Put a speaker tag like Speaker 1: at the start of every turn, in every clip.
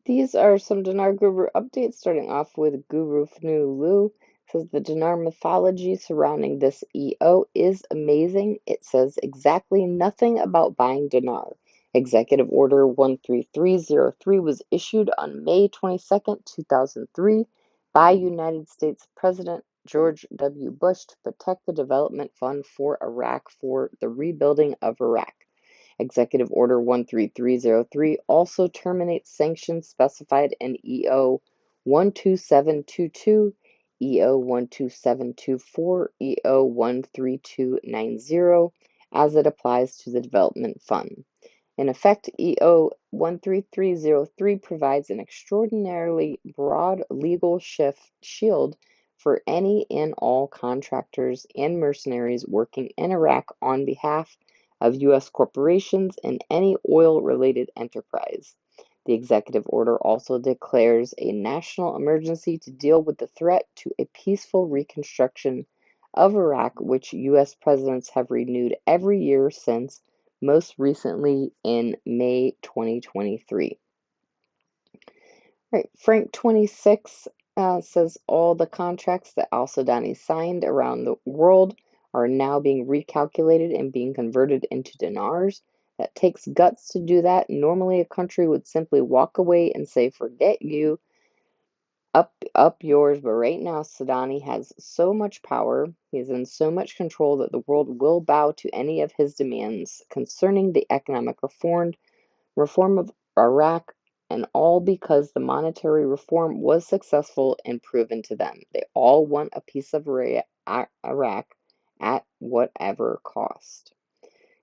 Speaker 1: These are some Dinar Guru updates, starting off with Guru Fnu Lu. Says the Dinar mythology surrounding this EO is amazing. It says exactly nothing about buying Dinar. Executive Order 13303 was issued on May 22nd, 2003 by United States President George W. Bush to protect the development fund for Iraq for the rebuilding of Iraq. Executive Order 13303 also terminates sanctions specified in EO 12722, EO 12724, EO 13290 as it applies to the development fund. In effect, EO 13303 provides an extraordinarily broad legal shield for any and all contractors and mercenaries working in Iraq on behalf of U.S. corporations and any oil-related enterprise. The executive order also declares a national emergency to deal with the threat to a peaceful reconstruction of Iraq, which U.S. presidents have renewed every year since, most recently in May 2023. Right, Frank 26 says all the contracts that Al Sudani signed around the world are now being recalculated and being converted into dinars. That takes guts to do that. Normally, a country would simply walk away and say, forget you, up yours. But right now, Sudani has so much power, he's in so much control that the world will bow to any of his demands concerning the economic reform of Iraq, and all because the monetary reform was successful and proven to them. They all want a piece of Iraq at whatever cost.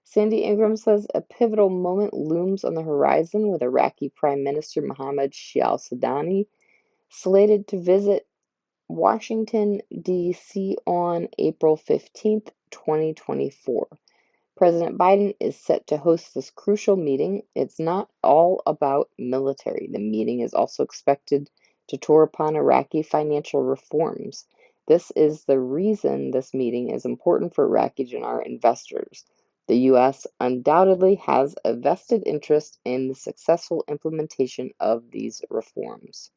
Speaker 1: Sandy Ingram says a pivotal moment looms on the horizon with Iraqi Prime Minister Mohammed Shia al-Sudani slated to visit Washington, D.C. on April 15th, 2024. President Biden is set to host this crucial meeting. It's not all about military. The meeting is also expected to tour upon Iraqi financial reforms. This is the reason this meeting is important for Iraqi dinar investors. The U.S. undoubtedly has a vested interest in the successful implementation of these reforms.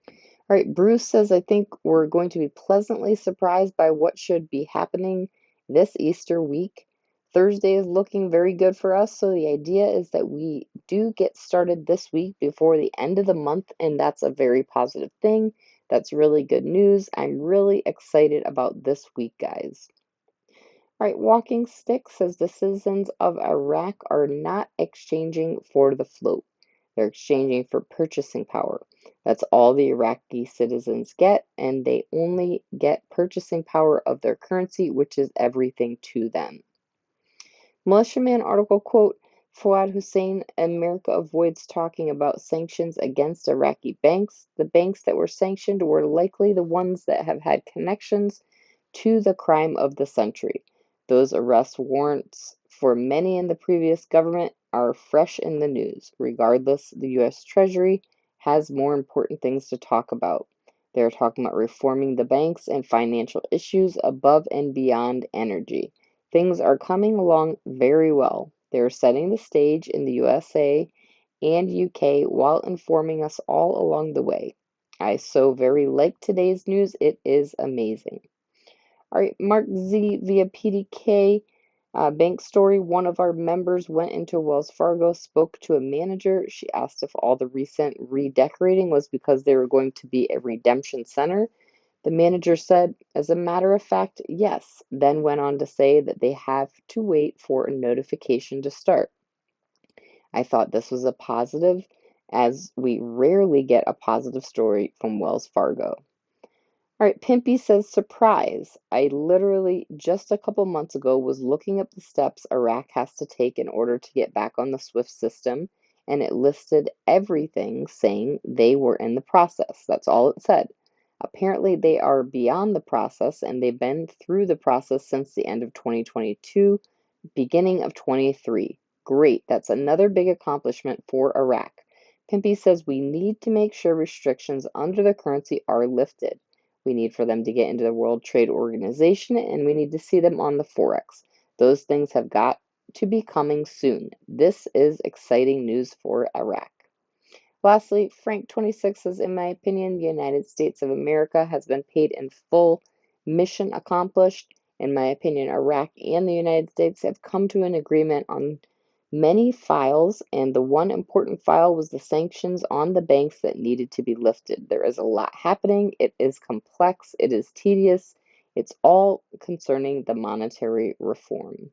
Speaker 1: All right, Bruce says, I think we're going to be pleasantly surprised by what should be happening this Easter week. Thursday is looking very good for us, so the idea is that we do get started this week before the end of the month, and that's a very positive thing. That's really good news. I'm really excited about this week, guys. All right, Walking Stick says the citizens of Iraq are not exchanging for the float. They're exchanging for purchasing power. That's all the Iraqi citizens get, and they only get purchasing power of their currency, which is everything to them. Militiaman article quote, Fuad Hussein, America avoids talking about sanctions against Iraqi banks. The banks that were sanctioned were likely the ones that have had connections to the crime of the century. Those arrest warrants for many in the previous government are fresh in the news. Regardless, the U.S. Treasury has more important things to talk about. They're talking about reforming the banks and financial issues above and beyond energy. Things are coming along very well. They're setting the stage in the USA and UK while informing us all along the way. I so very like today's news. It is amazing. All right, Mark Z via PDK. Bank story. One of our members went into Wells Fargo, spoke to a manager. She asked if all the recent redecorating was because they were going to be a redemption center. The manager said, as a matter of fact, yes, then went on to say that they have to wait for a notification to start. I thought this was a positive, as we rarely get a positive story from Wells Fargo. All right, Pimpy says, surprise. I literally just a couple months ago was looking up the steps Iraq has to take in order to get back on the SWIFT system, and it listed everything saying they were in the process. That's all it said. Apparently, they are beyond the process, and they've been through the process since the end of 2022, beginning of 23. Great, that's another big accomplishment for Iraq. Pimpy says we need to make sure restrictions under the currency are lifted. We need for them to get into the World Trade Organization, and we need to see them on the Forex. Those things have got to be coming soon. This is exciting news for Iraq. Lastly, Frank 26 says, in my opinion, the United States of America has been paid in full. Mission accomplished. In my opinion, Iraq and the United States have come to an agreement on many files, and the one important file was the sanctions on the banks that needed to be lifted. There is a lot happening. It is complex. It is tedious. It's all concerning the monetary reform.